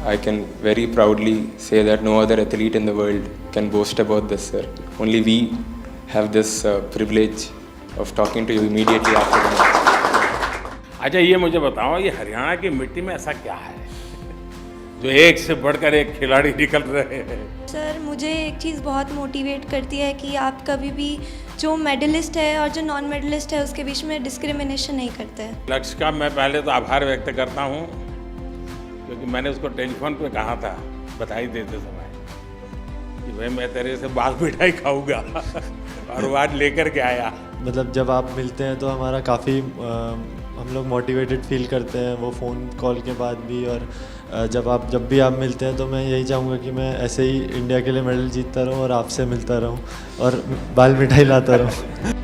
I can very proudly say that no other athlete in the world can boast about this, sir. Only we have this privilege of talking to you immediately after the match. अच्छा ये मुझे बताओ, ये हरियाणा की मिट्टी में ऐसा क्या है जो एक से बढ़कर एक खिलाड़ी निकल रहे हैं? सर मुझे एक चीज़ बहुत मोटिवेट करती है कि आप कभी भी जो मेडलिस्ट है और जो नॉन मेडलिस्ट है उसके बीच में डिस्क्रिमिनेशन नहीं करते हैं। लक्ष्य का मैं पहले तो आभार व्यक्त करता हूँ, क्योंकि मैंने उसको टेलीफोन पे कहा था बधाई देते समय कि भाई मैं तेरे से बाल मिठाई खाऊंगा और वो आज लेकर के आया। मतलब जब आप मिलते हैं तो हमारा काफ़ी हम लोग मोटिवेटेड फील करते हैं वो फ़ोन कॉल के बाद भी। और जब भी आप मिलते हैं तो मैं यही चाहूँगा कि मैं ऐसे ही इंडिया के लिए मेडल जीतता रहूँ और आपसे मिलता रहूँ और बाल मिठाई लाता रहूँ।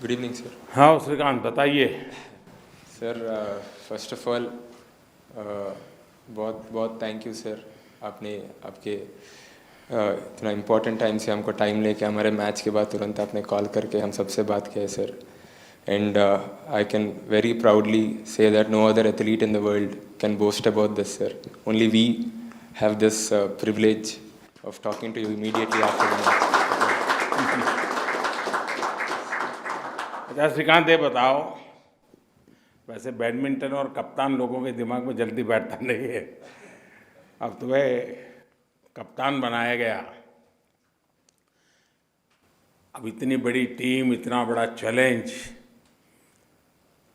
Good evening, sir. हाँ श्रीकांत बताइए। सर फर्स्ट ऑफ ऑल बहुत बहुत थैंक यू सर, आपने आपके इतना इम्पोर्टेंट टाइम से हमको टाइम लेके हमारे मैच के बाद तुरंत आपने कॉल करके हम सबसे बात किया है sir. And I can very proudly say that no other athlete in the world can boast about this sir. Only we have this privilege of talking to you immediately after the match. अच्छा श्रीकांत ये बताओ, वैसे badminton और कप्तान लोगों के दिमाग में जल्दी बैठता नहीं है, अब तुम्हें कप्तान बनाया गया, अब इतनी बड़ी टीम, इतना बड़ा चैलेंज,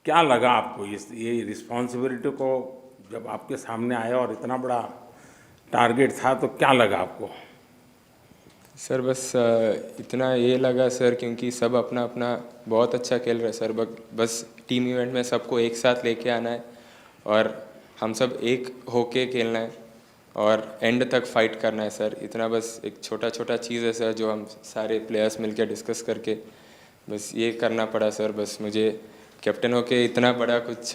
क्या लगा आपको ये रिस्पॉन्सिबिलिटी को जब आपके सामने आया और इतना बड़ा टारगेट था तो क्या लगा आपको? सर बस इतना ये लगा सर, क्योंकि सब अपना अपना बहुत अच्छा खेल रहे हैं सर। बस टीम इवेंट में सबको एक साथ लेके आना है और हम सब एक होके खेलना है और एंड तक फाइट करना है सर। इतना बस एक छोटा छोटा चीज़ है सर जो हम सारे प्लेयर्स मिलके डिस्कस करके बस ये करना पड़ा सर। बस मुझे कैप्टन होके इतना बड़ा कुछ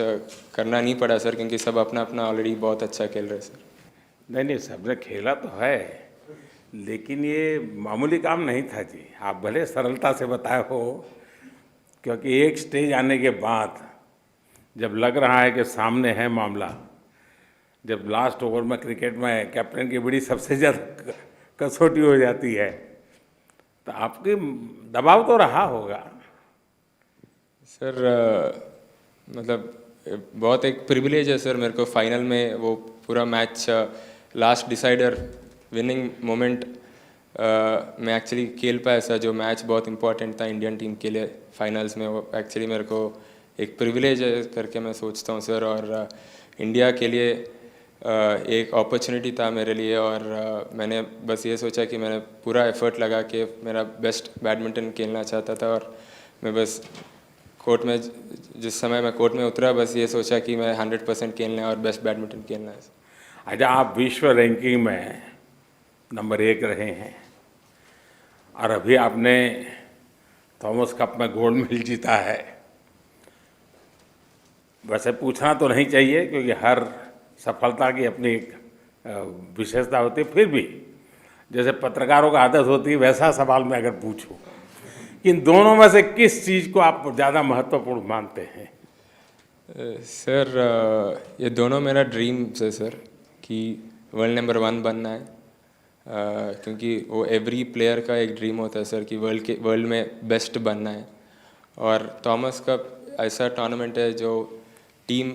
करना नहीं पड़ा सर, क्योंकि सब अपना अपना ऑलरेडी बहुत अच्छा खेल रहे हैं सर। नहीं सबने खेला तो है, लेकिन ये मामूली काम नहीं था जी। आप भले सरलता से बताए हो, क्योंकि एक स्टेज आने के बाद जब लग रहा है कि सामने है मामला, जब लास्ट ओवर में क्रिकेट में कैप्टन की बड़ी सबसे ज़्यादा कसौटी हो जाती है, तो आपकी दबाव तो रहा होगा सर। मतलब बहुत एक प्रिविलेज है सर मेरे को फाइनल में वो पूरा match last decider winning moment मैं एक्चुअली खेल पाया सर। जो मैच बहुत इंपॉर्टेंट था इंडियन टीम के लिए फाइनल्स में, वो एक्चुअली मेरे को एक प्रिविलेज है करके मैं सोचता हूँ सर। और इंडिया के लिए एक अपॉर्चुनिटी था मेरे लिए और मैंने बस ये सोचा कि मैंने पूरा एफर्ट लगा के मेरा बेस्ट बैडमिंटन खेलना चाहता था। और मैं बस कोर्ट में जिस समय मैं कोर्ट में उतरा बस ये सोचा कि मैं 100% खेलना है और बेस्ट बैडमिंटन खेलना है। अच्छा, आप विश्व रैंकिंग में नंबर 1 रहे हैं और अभी आपने थॉमस कप में गोल्ड मेडल जीता है। वैसे पूछना तो नहीं चाहिए क्योंकि हर सफलता की अपनी एक विशेषता होती है, फिर भी जैसे पत्रकारों का आदत होती है वैसा सवाल मैं अगर पूछूं, इन दोनों में से किस चीज़ को आप ज़्यादा महत्वपूर्ण मानते हैं? सर ये दोनों मेरा ड्रीम्स है सर, कि वर्ल्ड नंबर 1 बनना है। क्योंकि वो एवरी प्लेयर का एक ड्रीम होता है सर कि वर्ल्ड में बेस्ट बनना है। और थॉमस कप ऐसा टूर्नामेंट है जो टीम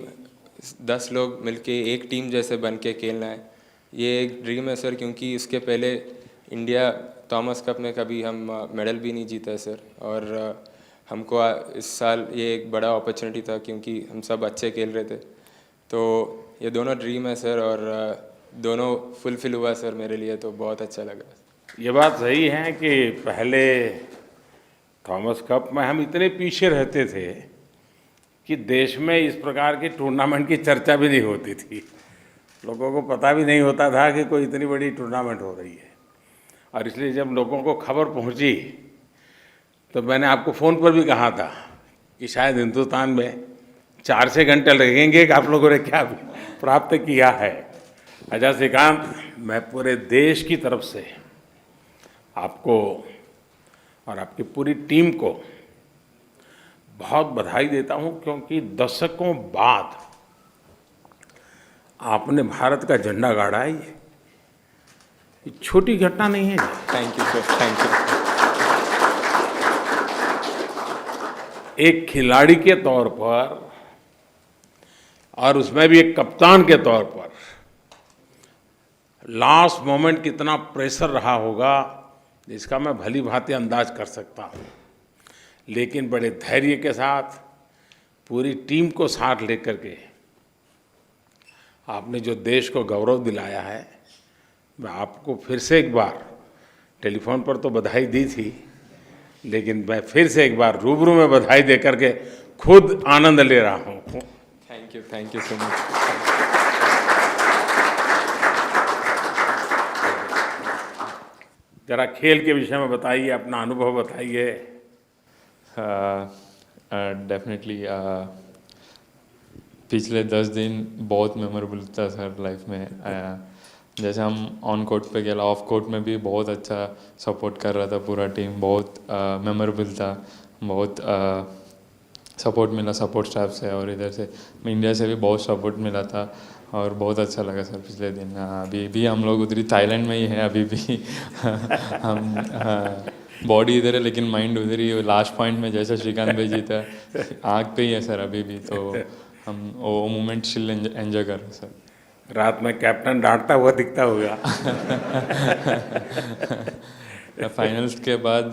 10 लोग मिलके एक टीम जैसे बन के खेलना है, ये एक ड्रीम है सर। क्योंकि इसके पहले इंडिया थॉमस कप में कभी हम मेडल भी नहीं जीता है सर। और हमको इस साल ये एक बड़ा अपॉर्चुनिटी था क्योंकि हम सब अच्छे खेल रहे थे। तो ये दोनों ड्रीम है सर और दोनों फुलफिल हुआ सर मेरे लिए, तो बहुत अच्छा लगा। ये बात सही है कि पहले थॉमस कप में हम इतने पीछे रहते थे कि देश में इस प्रकार के टूर्नामेंट की चर्चा भी नहीं होती थी। लोगों को पता भी नहीं होता था कि कोई इतनी बड़ी टूर्नामेंट हो रही है। और इसलिए जब लोगों को खबर पहुंची तो मैंने आपको फ़ोन पर भी कहा था कि शायद हिंदुस्तान में 4-6 घंटे लगेंगे कि आप लोगों ने क्या भी प्राप्त किया है। अच्छा श्रीकांत, मैं पूरे देश की तरफ से आपको और आपकी पूरी टीम को बहुत बधाई देता हूं, क्योंकि दशकों बाद आपने भारत का झंडा गाड़ा है। ये छोटी घटना नहीं है। Thank you sir, thank you. एक खिलाड़ी के तौर पर और उसमें भी एक कप्तान के तौर पर लास्ट मोमेंट कितना प्रेशर रहा होगा इसका मैं भली भांति अंदाज कर सकता हूँ, लेकिन बड़े धैर्य के साथ पूरी टीम को साथ लेकर के आपने जो देश को गौरव दिलाया है, मैं आपको फिर से एक बार टेलीफोन पर तो बधाई दी थी, लेकिन मैं फिर से एक बार रूबरू में बधाई दे करके खुद आनंद ले रहा हूँ। Thank you so much. जरा खेल के विषय में बताइए, अपना अनुभव बताइए। डेफिनेटली पिछले 10 दिन बहुत मेमोरेबल था सर लाइफ में। जैसे हम ऑन कोर्ट पे गया, ऑफ कोर्ट में भी बहुत अच्छा सपोर्ट कर रहा था पूरा टीम, बहुत मेमोरेबल था, बहुत सपोर्ट मिला सपोर्ट स्टाफ से और इधर से इंडिया से भी बहुत सपोर्ट मिला था और बहुत अच्छा लगा सर पिछले दिन। अभी भी हम लोग उधर थाईलैंड में ही हैं अभी भी हम बॉडी इधर है लेकिन माइंड उधर ही। लास्ट पॉइंट में जैसे श्रीकांत भाई जीता, आँख पे ही है सर अभी भी, तो हम वो मोमेंट स्टिल एंजॉय कर रहे हैं सर। रात में कैप्टन डांटता हुआ दिखता होगा। फाइनल्स के बाद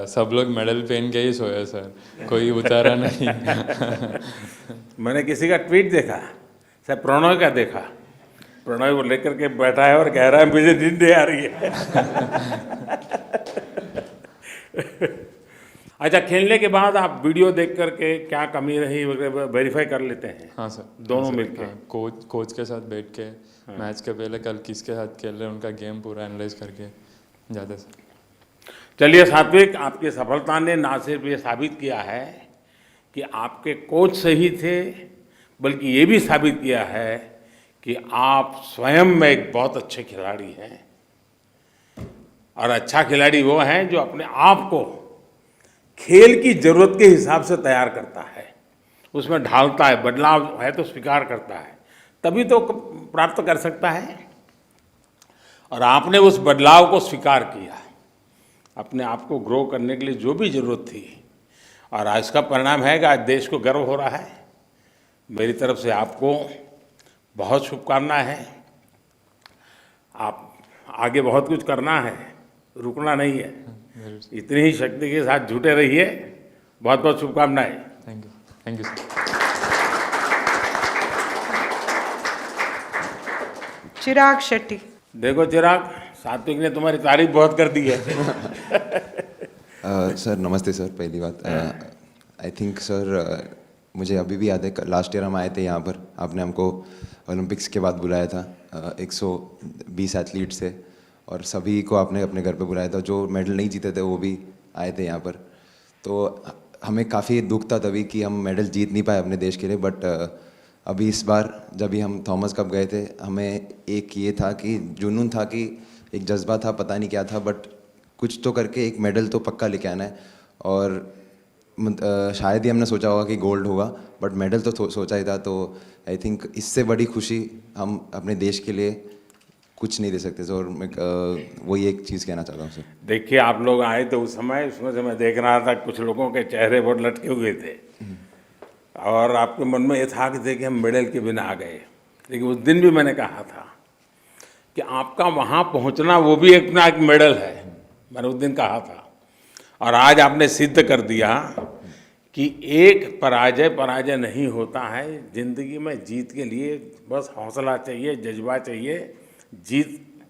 सब लोग मेडल पहन के ही सोए सर, कोई उतारा नहीं। मैंने किसी का ट्वीट देखा, सर प्रणय का देखा, प्रणय को लेकर के बैठा है और कह रहा है मुझे नींद नहीं आ रही है। अच्छा, खेलने के बाद आप वीडियो देख करके क्या कमी रही वेरीफाई कर लेते हैं? हाँ सर, दोनों मिलके। हाँ, कोच के साथ बैठ के मैच के पहले कल किसके साथ खेल रहे हैं उनका गेम पूरा एनालाइज करके जाते सर। चलिए सात्विक, आपकी सफलता ने ना सिर्फ ये साबित किया है कि आपके कोच सही थे, बल्कि ये भी साबित किया है कि आप स्वयं में एक बहुत अच्छे खिलाड़ी हैं। और अच्छा खिलाड़ी वो है जो अपने आप को खेल की जरूरत के हिसाब से तैयार करता है, उसमें ढालता है, बदलाव है तो स्वीकार करता है, तभी तो प्राप्त कर सकता है। और आपने उस बदलाव को स्वीकार किया, अपने आप को ग्रो करने के लिए जो भी जरूरत थी, और आज का परिणाम है कि आज देश को गर्व हो रहा है। मेरी तरफ से आपको बहुत शुभकामनाएं हैं। आप आगे बहुत कुछ करना है, रुकना नहीं है, इतनी ही शक्ति के साथ जुटे रहिए। बहुत बहुत शुभकामनाएं। Thank you sir. Chirag Shetty. देखो चिराग, सात्विक ने तुम्हारी तारीफ बहुत कर दी है। सर नमस्ते सर। पहली बात आई थिंक सर मुझे अभी भी याद है लास्ट ईयर हम आए थे यहाँ पर, आपने हमको ओलंपिक्स के बाद बुलाया था 120 एथलीट्स थे और सभी को आपने अपने घर पे बुलाया था। जो मेडल नहीं जीते थे वो भी आए थे यहाँ पर, तो हमें काफ़ी दुख था तभी कि हम मेडल जीत नहीं पाए अपने देश के लिए। बट अभी इस बार जब भी हम थॉमस कप गए थे, हमें एक ये था कि जुनून था, कि एक जज्बा था, पता नहीं क्या था, बट कुछ तो करके एक मेडल तो पक्का लेके आना है। और शायद ही हमने सोचा होगा कि गोल्ड होगा, बट मेडल तो सोचा ही था। तो आई थिंक इससे बड़ी खुशी हम अपने देश के लिए कुछ नहीं दे सकते सर। और मैं वही एक चीज़ कहना चाहता हूँ सर। देखिए, आप लोग आए तो उस समय, उसमें से मैं देख रहा था कुछ लोगों के चेहरे बहुत लटके हुए थे और आपके मन में ये था कि देखिए हम मेडल के बिना आ गए। लेकिन उस दिन भी मैंने कहा था कि आपका वहाँ पहुँचना वो भी अपना एक मेडल है, मैंने उस दिन कहा था। और आज आपने सिद्ध कर दिया कि एक पराजय नहीं होता है जिंदगी में। जीत के लिए बस हौसला चाहिए, जज्बा चाहिए। जीत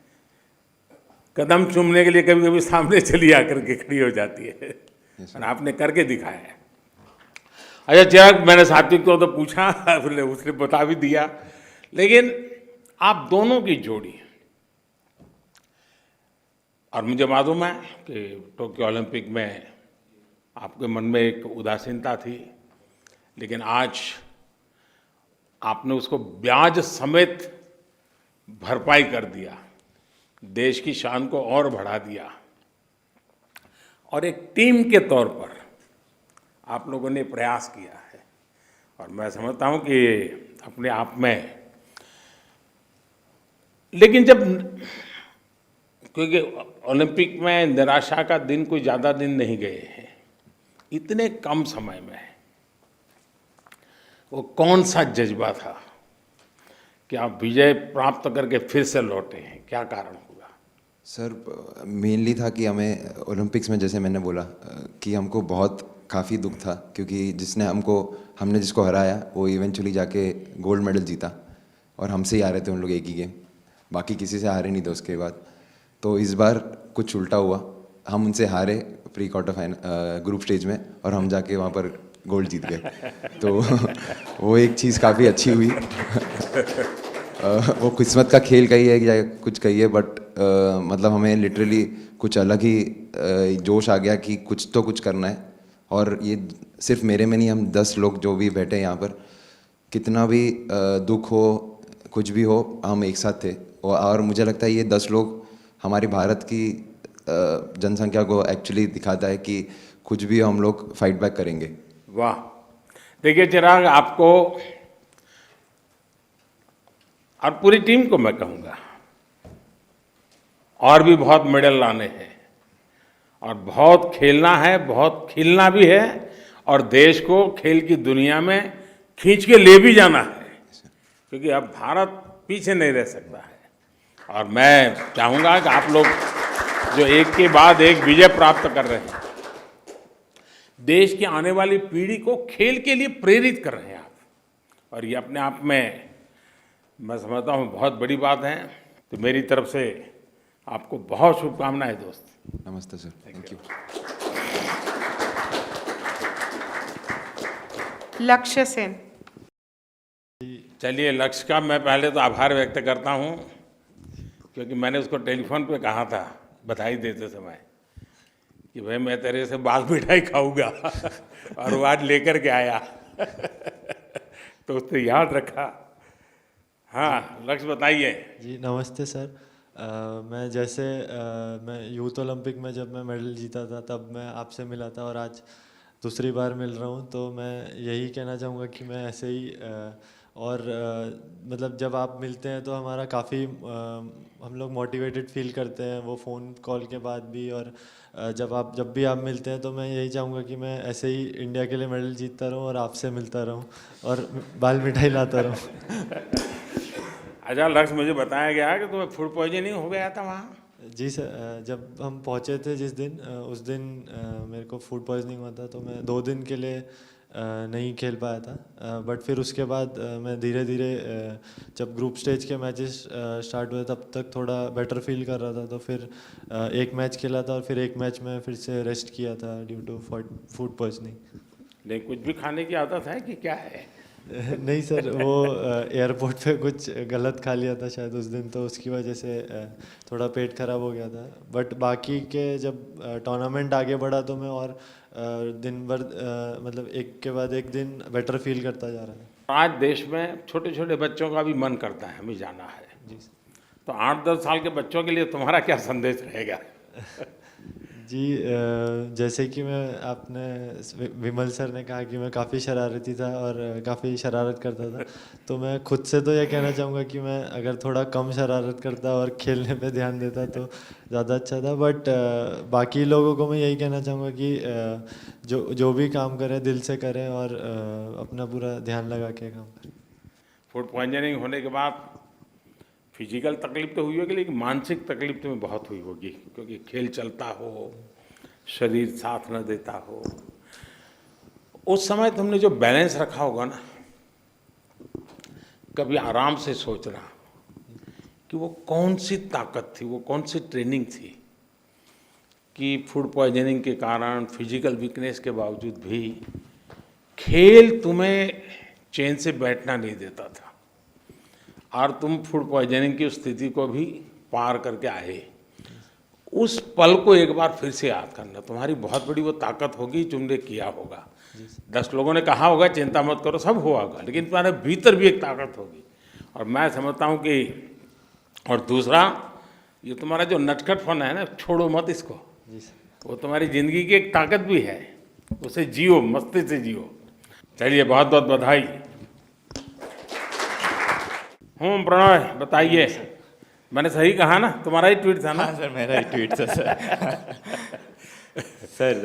कदम चूमने के लिए कभी कभी सामने चली आकर के खड़ी हो जाती है, और आपने करके दिखाया है। अच्छा चिराग, मैंने सात्विक को तो पूछा, उसने बता भी दिया, लेकिन आप दोनों की जोड़ी, और मुझे मालूम है कि टोक्यो ओलंपिक में आपके मन में एक उदासीनता थी, लेकिन आज आपने उसको ब्याज समेत भरपाई कर दिया, देश की शान को और बढ़ा दिया, और एक टीम के तौर पर आप लोगों ने प्रयास किया है। और मैं समझता हूं कि अपने आप में, लेकिन जब, क्योंकि ओलंपिक में निराशा का दिन कोई ज़्यादा दिन नहीं गए हैं, इतने कम समय में वो कौन सा जज्बा था कि आप विजय प्राप्त करके फिर से लौटे हैं, क्या कारण हुआ? सर मेनली था कि हमें ओलंपिक्स में, जैसे मैंने बोला कि हमको बहुत काफ़ी दुख था, क्योंकि हमने जिसको हराया वो इवेंचुअली जाके गोल्ड मेडल जीता, और हमसे ही आ रहे थे उन लोग एक ही गेम, बाकी किसी से हारे नहीं थे उसके बाद। तो इस बार कुछ उल्टा हुआ, हम उनसे हारे pre quarter final group stage में, और हम जाके वहाँ पर गोल्ड जीत गए। तो वो एक चीज़ काफ़ी अच्छी हुई। वो किस्मत का खेल कही है या कुछ कही है, बट मतलब हमें लिटरली कुछ अलग ही जोश आ गया कि कुछ तो कुछ करना है। और ये सिर्फ मेरे में नहीं, हम 10 लोग जो भी बैठे हैं यहाँ पर, कितना भी दुख हो, कुछ भी हो, हम एक साथ थे। और मुझे लगता है ये 10 लोग हमारी भारत की जनसंख्या को एक्चुअली दिखाता है कि कुछ भी हो हम लोग फाइट बैक करेंगे। वाह! देखिए चिराग, आपको और पूरी टीम को मैं कहूँगा, और भी बहुत मेडल लाने हैं, और बहुत खेलना है, बहुत खिलना भी है, और देश को खेल की दुनिया में खींच के ले भी जाना है, क्योंकि अब भारत पीछे नहीं रह सकता है। और मैं चाहूँगा कि आप लोग जो एक के बाद एक विजय प्राप्त कर रहे हैं, देश की आने वाली पीढ़ी को खेल के लिए प्रेरित कर रहे हैं आप, और ये अपने आप में मैं समझता हूँ बहुत बड़ी बात है। तो मेरी तरफ से आपको बहुत शुभकामनाएं दोस्त। नमस्ते सर, थैंक यू। लक्ष्य सेन। चलिए, लक्ष्य का मैं पहले तो आभार व्यक्त करता हूँ, क्योंकि मैंने उसको टेलीफोन पे कहा था बधाई देते समय कि भाई मैं तेरे से बाल मिठाई खाऊंगा, और वो आज लेकर के आया। तो उसने याद रखा। हाँ लक्ष्य, बताइए। जी नमस्ते सर। मैं यूथ ओलंपिक में जब मैं मेडल जीता था तब मैं आपसे मिला था, और आज दूसरी बार मिल रहा हूँ। तो मैं यही कहना चाहूँगा कि मैं ऐसे ही मतलब जब आप मिलते हैं तो हमारा काफ़ी हम लोग मोटिवेटेड फील करते हैं, वो फ़ोन कॉल के बाद भी। और जब भी आप मिलते हैं तो मैं यही चाहूँगा कि मैं ऐसे ही इंडिया के लिए मेडल जीतता रहूँ और आपसे मिलता रहूँ और बाल मिठाई लाता रहूँ। अच्छा लक्ष्य, मुझे बताया गया कि तुम्हें फूड पॉइजनिंग हो गया था वहाँ। जी सर, जब हम पहुँचे थे जिस दिन, उस दिन मेरे को फूड पॉइजनिंग हुआ था, तो मैं 2 दिन के लिए नहीं खेल पाया था। बट फिर उसके बाद मैं धीरे धीरे जब ग्रुप स्टेज के मैचेस स्टार्ट हुए तब तक थोड़ा बेटर फील कर रहा था। तो फिर एक मैच खेला था, और फिर एक मैच में फिर से रेस्ट किया था ड्यू टू फूड पॉइजनिंग। लेकिन कुछ भी खाने की आदत है कि क्या है? नहीं सर, वो एयरपोर्ट पे कुछ गलत खा लिया था शायद उस दिन, तो उसकी वजह से थोड़ा पेट खराब हो गया था। बट बाकी के जब टूर्नामेंट आगे बढ़ा तो मैं और दिन भर मतलब एक के बाद एक दिन बेटर फील करता जा रहा था। आज देश में छोटे छोटे बच्चों का भी मन करता है हमें जाना है। जी तो 8-10 साल के बच्चों के लिए तुम्हारा क्या संदेश रहेगा? जी, जैसे कि आपने विमल सर ने कहा कि मैं काफ़ी शरारती था और काफ़ी शरारत करता था, तो मैं खुद से तो यह कहना चाहूँगा कि मैं अगर थोड़ा कम शरारत करता और खेलने पे ध्यान देता तो ज़्यादा अच्छा था। बट बाकी लोगों को मैं यही कहना चाहूँगा कि जो भी काम करें दिल से करें और अपना पूरा ध्यान लगा के काम करें। फूड पॉइजनिंग होने के बाद फिजिकल तकलीफ तो हुई होगी, लेकिन मानसिक तकलीफ तुम्हें बहुत हुई होगी, क्योंकि खेल चलता हो, शरीर साथ न देता हो। उस समय तुमने जो बैलेंस रखा होगा ना, कभी आराम से सोचना कि वो कौन सी ताकत थी, वो कौन सी ट्रेनिंग थी कि फूड पॉइजनिंग के कारण, फिजिकल वीकनेस के बावजूद भी खेल तुम्हें चैन से बैठना नहीं देता था, और तुम फूड पॉइजनिंग की स्थिति को भी पार करके आए। उस पल को एक बार फिर से याद करना, तुम्हारी बहुत बड़ी वो ताकत होगी, तुमने किया होगा। 10 लोगों ने कहा होगा चिंता मत करो, सब हुआ होगा, लेकिन तुम्हारे भीतर भी एक ताकत होगी। और मैं समझता हूँ कि, और दूसरा, ये तुम्हारा जो नटखटपन है ना, छोड़ो मत इसको, वो तुम्हारी ज़िंदगी की एक ताकत भी है, उसे जियो, मस्ती से जियो। चलिए, बहुत बहुत बधाई। प्रणय बताइए, मैंने सही कहा ना? तुम्हारा ही ट्वीट था ना? हाँ सर, मेरा ही ट्वीट था sir. Sir,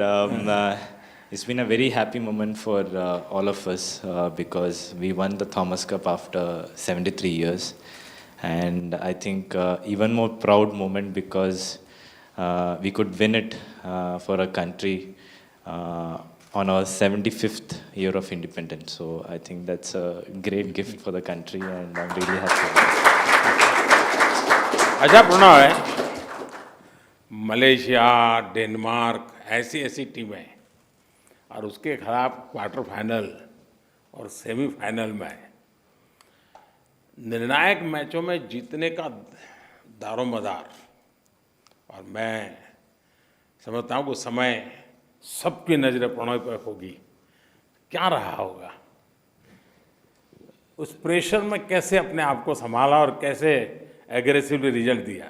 it's been a very happy moment for all of us because we won the Thomas Cup after 73 years, and I think even more proud moment because we could win it for a country on our 75th year of independence. So I think that's a great gift for the country, and I'm really happy. अच्छा Pranay, Malaysia, Denmark, ऐसी ऐसी टीमें, और उसके खिलाफ quarter final और semifinal में निर्णायक मैचों में जीतने का दारोमदार, और मैं समझता हूँ कि समय सबकी नज़रें प्रणय पर होगी। क्या रहा होगा? उस प्रेशर में कैसे अपने आप को संभाला और कैसे एग्रेसिवली रिजल्ट दिया?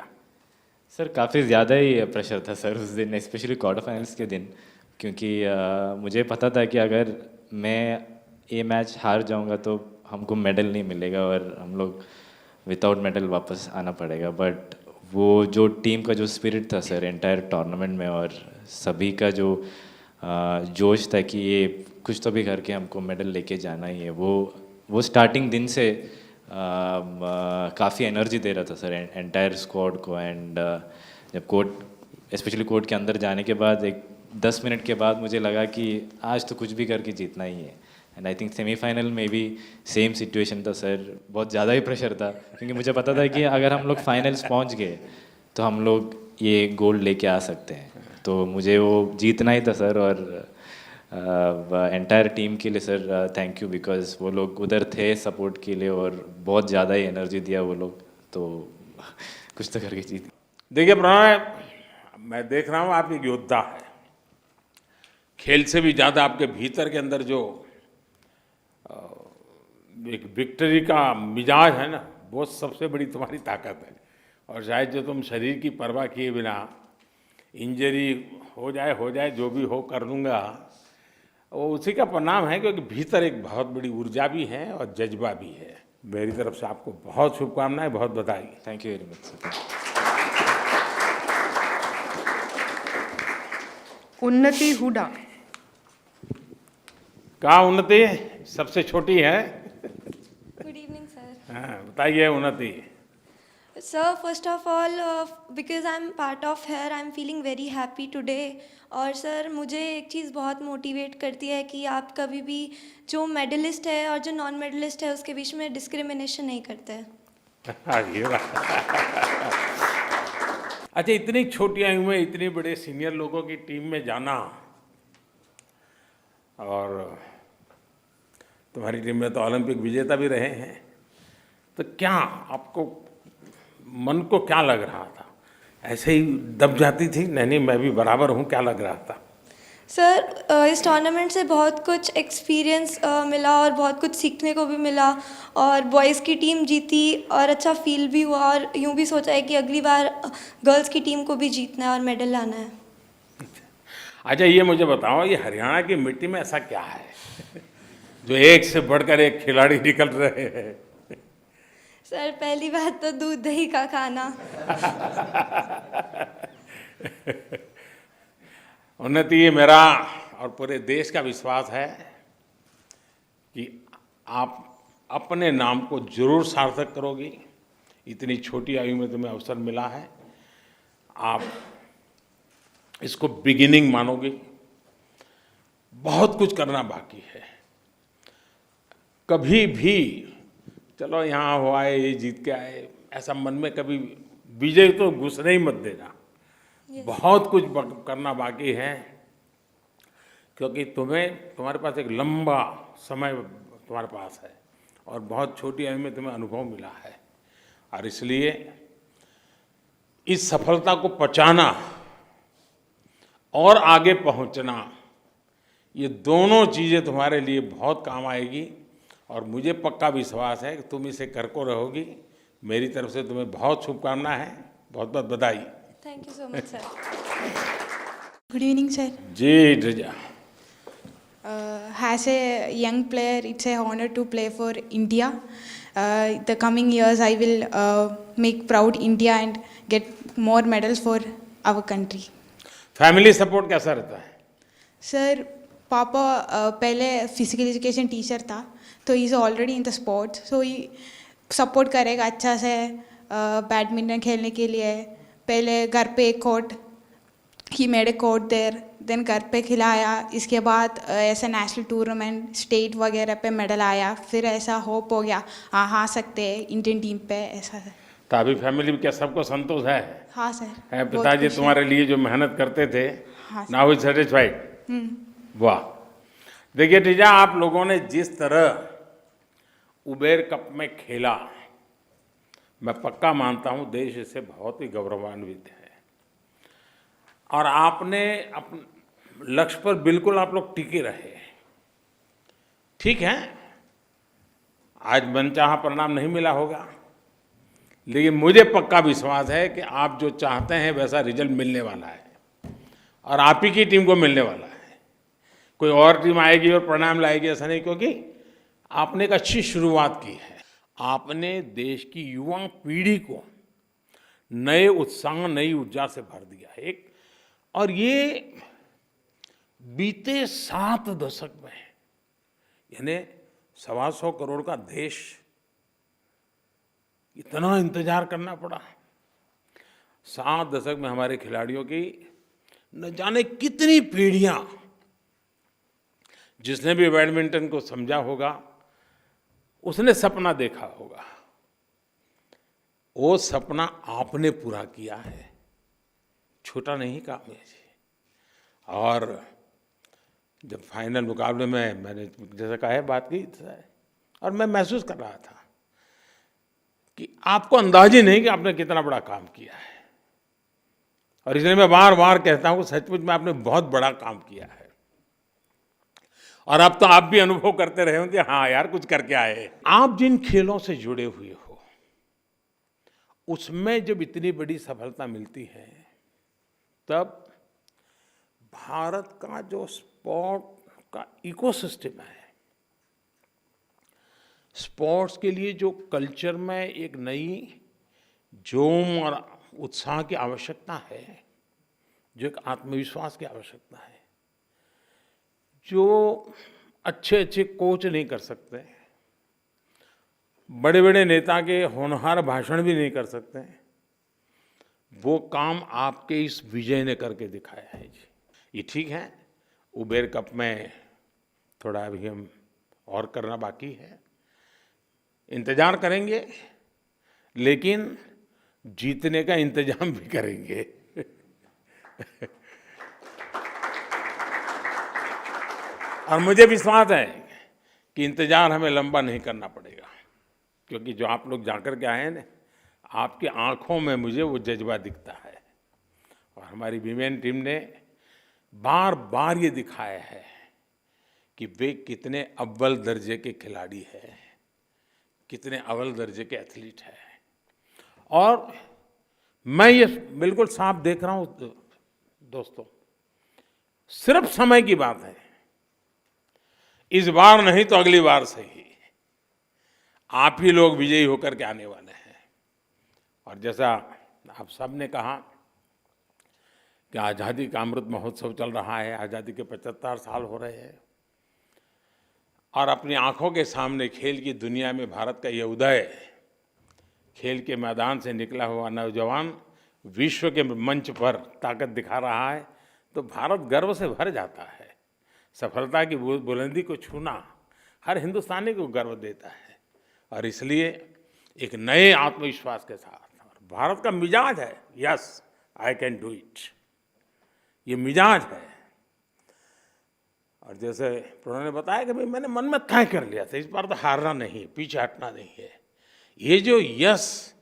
सर, काफ़ी ज़्यादा ही प्रेशर था सर उस दिन, स्पेशली क्वार्टर फाइनल्स के दिन, क्योंकि मुझे पता था कि अगर मैं ये मैच हार जाऊंगा तो हमको मेडल नहीं मिलेगा और हम लोग विदाउट मेडल वापस आना पड़ेगा। बट वो जो टीम का जो स्पिरिट था सर एंटायर टूर्नामेंट में, और सभी का जो जोश था कि ये कुछ तो भी करके हमको मेडल लेके जाना ही है, वो स्टार्टिंग दिन से काफ़ी एनर्जी दे रहा था सर एंटायर स्क्वाड को। एंड जब कोर्ट, स्पेशली कोर्ट के अंदर जाने के बाद, एक 10 मिनट के बाद मुझे लगा कि आज तो कुछ भी करके जीतना ही है। एंड आई थिंक सेमीफाइनल में भी सेम सिचुएशन था सर, बहुत ज़्यादा ही प्रेशर था, क्योंकि मुझे पता था कि अगर हम लोग फाइनल्स पहुंच गए तो हम लोग ये गोल्ड लेके आ सकते हैं। तो मुझे वो जीतना ही था सर, और एंटायर टीम के लिए सर थैंक यू, बिकॉज वो लोग उधर थे सपोर्ट के लिए और बहुत ज़्यादा ही एनर्जी दिया वो लोग, तो कुछ तो करके जीत। देखिए प्रणय, मैं देख रहा हूँ आप एक योद्धा है। खेल से भी ज़्यादा आपके भीतर के अंदर जो एक विक्ट्री का मिजाज है ना, वो सबसे बड़ी तुम्हारी ताकत है। और शायद जो तुम शरीर की परवाह किए बिना, इंजरी हो जाए जो भी हो कर लूँगा, वो उसी का परिणाम है, क्योंकि भीतर एक बहुत बड़ी ऊर्जा भी है और जज्बा भी है। मेरी तरफ से आपको बहुत शुभकामनाएं, बहुत बधाई। Thank you very much sir. उन्नति हुडा। कहाँ उन्नति सबसे छोटी है? Good evening sir. हाँ, बताइए उन्नति। Sir, first of all, because I'm part of here, I'm feeling very happy today. और सर, मुझे एक चीज़ बहुत मोटिवेट करती है कि आप कभी भी जो मेडलिस्ट है और जो नॉन मेडलिस्ट है उसके बीच में डिस्क्रिमिनेशन नहीं करते हैं। अच्छा, इतनी छोटी आयु में इतने बड़े सीनियर लोगों की टीम में जाना, और तुम्हारी टीम में तो ओलंपिक विजेता भी रहे हैं, तो क्या आपको मन को क्या लग रहा था? ऐसे ही दब जाती थी, नहीं मैं भी बराबर हूँ, क्या लग रहा था? सर, इस टूर्नामेंट से बहुत कुछ एक्सपीरियंस मिला और बहुत कुछ सीखने को भी मिला, और बॉयज़ की टीम जीती और अच्छा फील भी हुआ, और यूँ भी सोचा है कि अगली बार गर्ल्स की टीम को भी जीतना है और मेडल लाना है। अच्छा, ये मुझे बताओ, ये हरियाणा की मिट्टी में ऐसा क्या है जो एक से बढ़कर एक खिलाड़ी निकल रहे हैं? सर, पहली बात तो दूध दही का खाना। उन्नति, ये मेरा और पूरे देश का विश्वास है कि आप अपने नाम को जरूर सार्थक करोगी। इतनी छोटी आयु में तुम्हें अवसर मिला है, आप इसको बिगिनिंग मानोगी। बहुत कुछ करना बाकी है। कभी भी चलो यहाँ हुआ है, ये जीत के आए, ऐसा मन में कभी विजय तो घुसने ही मत देना। बहुत कुछ करना बाकी है, क्योंकि तुम्हारे पास एक लंबा समय तुम्हारे पास है, और बहुत छोटी आयु में तुम्हें अनुभव मिला है, और इसलिए इस सफलता को पचाना और आगे पहुंचना, ये दोनों चीज़ें तुम्हारे लिए बहुत काम आएगी और मुझे पक्का विश्वास है कि तुम इसे कर को रहोगी। मेरी तरफ से तुम्हें बहुत शुभकामनाएं हैं, बहुत बहुत बधाई। Thank you so much sir. Good evening, sir. जी Drija. As a young player, it's a honor to play for India. The coming years, I will make proud India and get more medals for our country. Family support कैसा रहता है? Sir पापा पहले physical education teacher था, तो he is already in the sports, so he support करेगा अच्छा से बैडमिंटन खेलने के लिए। पहले घर पे एक court, he made a court there, then घर पे खिलाया। इसके बाद ऐसा नेशनल टूर्नामेंट स्टेट वगैरह पे मेडल आया, फिर ऐसा होप हो गया हाँ आ सकते हैं इंडियन टीम पे ऐसा है। तो अभी फैमिली में क्या सबको संतोष है? हाँ सर। है बहुत पिताजी खुश तुम्हारे लिए जो मेहनत करते थे, हाँ सर। Now is satisfied? वाह। देखिए टीजा, आप लोगों ने जिस तरह उबेर कप में खेला, मैं पक्का मानता हूं देश इससे बहुत ही गौरवान्वित है। और आपने अपने लक्ष्य पर बिल्कुल आप लोग टिके रहे। ठीक है, आज मनचाहा परिणाम नहीं मिला होगा, लेकिन मुझे पक्का विश्वास है कि आप जो चाहते हैं वैसा रिजल्ट मिलने वाला है और आप ही की टीम को मिलने वाला है। कोई और टीम आएगी और परिणाम लाएगी ऐसा नहीं, क्योंकि आपने एक अच्छी शुरुआत की है। आपने देश की युवा पीढ़ी को नए उत्साह, नई ऊर्जा से भर दिया है। और ये बीते 7 दशक में, यानी 125 करोड़ का देश, इतना इंतजार करना पड़ा। 7 दशक में हमारे खिलाड़ियों की न जाने कितनी पीढ़ियां, जिसने भी बैडमिंटन को समझा होगा उसने सपना देखा होगा। वो सपना आपने पूरा किया है, छोटा नहीं काम है जी। और जब फाइनल मुकाबले में मैंने जैसा कहा है बात की, और मैं महसूस कर रहा था कि आपको अंदाज ही नहीं कि आपने कितना बड़ा काम किया है। और इसलिए मैं बार बार कहता हूं सचमुच में आपने बहुत बड़ा काम किया है। और अब तो आप भी अनुभव करते रहे होंगे, हाँ यार कुछ करके आए। आप जिन खेलों से जुड़े हुए हो, उसमें जब इतनी बड़ी सफलता मिलती है, तब भारत का जो स्पोर्ट का इकोसिस्टम है, स्पोर्ट्स के लिए जो कल्चर में एक नई जोम और उत्साह की आवश्यकता है, जो एक आत्मविश्वास की आवश्यकता है, जो अच्छे अच्छे कोच नहीं कर सकते, बड़े बड़े नेता के होनहार भाषण भी नहीं कर सकते, वो काम आपके इस विजय ने करके दिखाया है जी। ये ठीक है, उबेर कप में थोड़ा अभी हम और करना बाकी है, इंतजार करेंगे, लेकिन जीतने का इंतजाम भी करेंगे। और मुझे विश्वास है कि इंतजार हमें लंबा नहीं करना पड़ेगा, क्योंकि जो आप लोग जाकर के आए हैं ना, आपकी आंखों में मुझे वो जज्बा दिखता है। और हमारी वीमेन टीम ने बार बार ये दिखाया है कि वे कितने अव्वल दर्जे के खिलाड़ी हैं, कितने अव्वल दर्जे के एथलीट हैं। और मैं ये बिल्कुल साफ देख रहा हूँ दोस्तों, सिर्फ समय की बात है। इस बार नहीं तो अगली बार से ही आप ही लोग विजयी होकर के आने वाले हैं। और जैसा आप सब ने कहा कि आज़ादी का अमृत महोत्सव चल रहा है, आज़ादी के 75 साल हो रहे हैं, और अपनी आंखों के सामने खेल की दुनिया में भारत का ये उदय, खेल के मैदान से निकला हुआ नौजवान विश्व के मंच पर ताकत दिखा रहा है, तो भारत गर्व से भर जाता है। सफलता की बुलंदी को छूना हर हिंदुस्तानी को गर्व देता है। और इसलिए एक नए आत्मविश्वास के साथ, भारत का मिजाज है, yes I can do it, ये मिजाज है। और जैसे प्रणव ने बताया कि भाई मैंने मन में तय कर लिया था, इस बार तो हारना नहीं है, पीछे हटना नहीं है। ये जो yes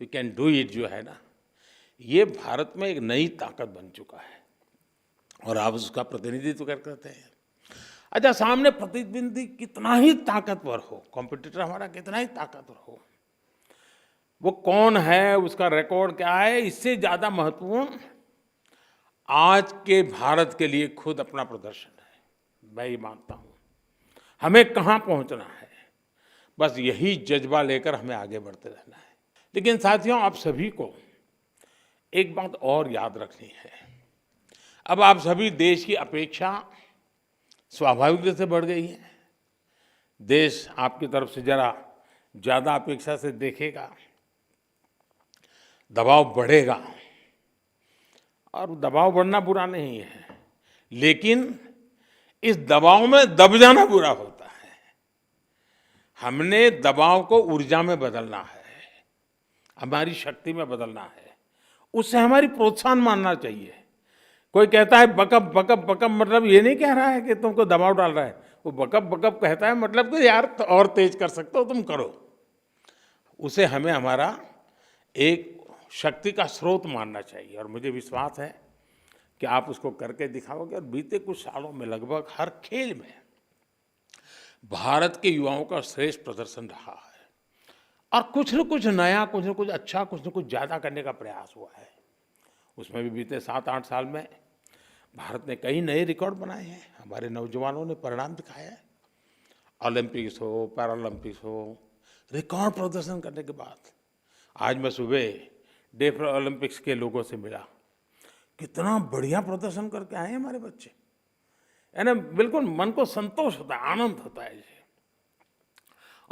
we can do it जो है ना, ये भारत में एक नई ताकत बन चुका है और आप उसका प्रतिनिधित्व करते हैं। अच्छा, सामने प्रतिद्वंदी कितना ही ताकतवर हो, कॉम्पिटिटर हमारा कितना ही ताकतवर हो, वो कौन है, उसका रिकॉर्ड क्या है, इससे ज़्यादा महत्वपूर्ण आज के भारत के लिए खुद अपना प्रदर्शन है। मैं ये मानता हूँ हमें कहाँ पहुँचना है, बस यही जज्बा लेकर हमें आगे बढ़ते रहना है। लेकिन साथियों, आप सभी को एक बात और याद रखनी है। अब आप सभी देश की अपेक्षा स्वाभाविक रूप से बढ़ गई है। देश आपकी तरफ से जरा ज़्यादा अपेक्षा से देखेगा, दबाव बढ़ेगा, और दबाव बढ़ना बुरा नहीं है, लेकिन इस दबाव में दब जाना बुरा होता है। हमने दबाव को ऊर्जा में बदलना है, हमारी शक्ति में बदलना है, उससे हमारी प्रोत्साहन मानना चाहिए। कोई कहता है बकअप बकअप बकअप, मतलब ये नहीं कह रहा है कि तुमको दबाव डाल रहा है, वो बकअप बकअप कहता है मतलब कि यार तो और तेज कर सकते हो तुम, करो। उसे हमें हमारा एक शक्ति का स्रोत मानना चाहिए, और मुझे विश्वास है कि आप उसको करके दिखाओगे। और बीते कुछ सालों में लगभग हर खेल में भारत के युवाओं का श्रेष्ठ प्रदर्शन रहा है, और कुछ न कुछ नया, कुछ न कुछ अच्छा, कुछ न कुछ ज़्यादा करने का प्रयास हुआ है। उसमें भी बीते 7-8 साल में भारत ने कई नए रिकॉर्ड बनाए हैं, हमारे नौजवानों ने परिणाम दिखाया है। ओलंपिक्स हो, पैरालंपिक्स हो, रिकॉर्ड प्रदर्शन करने के बाद आज मैं सुबह डेफ ओलंपिक्स के लोगों से मिला, कितना बढ़िया प्रदर्शन करके आए हैं हमारे बच्चे, है ना। बिल्कुल मन को संतोष होता है, आनंद होता है।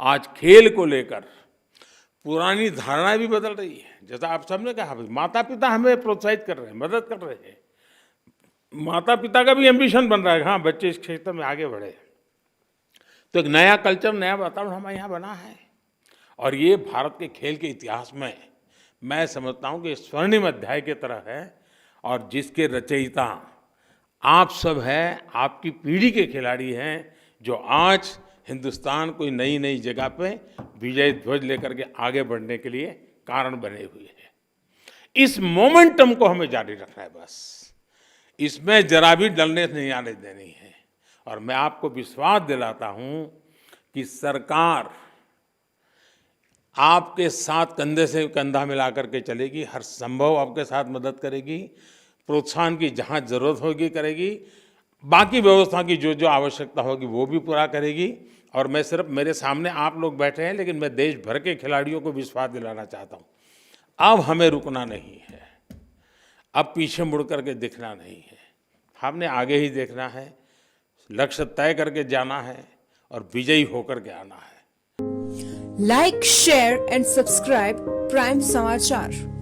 आज खेल को लेकर पुरानी धारणाएं भी बदल रही है। जैसा आप सबने कहा, भाई माता पिता हमें प्रोत्साहित कर रहे हैं, मदद कर रहे हैं, माता पिता का भी एम्बिशन बन रहा है, हाँ बच्चे इस क्षेत्र में आगे बढ़े। तो एक नया कल्चर, नया वातावरण हमारे यहाँ बना है, और ये भारत के खेल के इतिहास में मैं समझता हूँ कि स्वर्णिम अध्याय की तरह है, और जिसके रचयिता आप सब हैं, आपकी पीढ़ी के खिलाड़ी हैं, जो आज हिंदुस्तान कोई नई नई जगह पे विजय ध्वज लेकर के आगे बढ़ने के लिए कारण बने हुए हैं। इस मोमेंटम को हमें जारी रखना है, बस इसमें जरा भी डलने नहीं आने देनी है। और मैं आपको विश्वास दिलाता हूँ कि सरकार आपके साथ कंधे से कंधा मिला करके चलेगी, हर संभव आपके साथ मदद करेगी, प्रोत्साहन की जहाँ जरूरत होगी करेगी, बाकी व्यवस्था की जो जो आवश्यकता होगी वो भी पूरा करेगी। और मैं सिर्फ, मेरे सामने आप लोग बैठे हैं, लेकिन मैं देश भर के खिलाड़ियों को विश्वास दिलाना चाहता हूँ, अब हमें रुकना नहीं है, अब पीछे मुड़ करके दिखना नहीं है, हमने आगे ही देखना है, लक्ष्य तय करके जाना है और विजयी होकर के आना है। Like, share and subscribe Prime Samachar.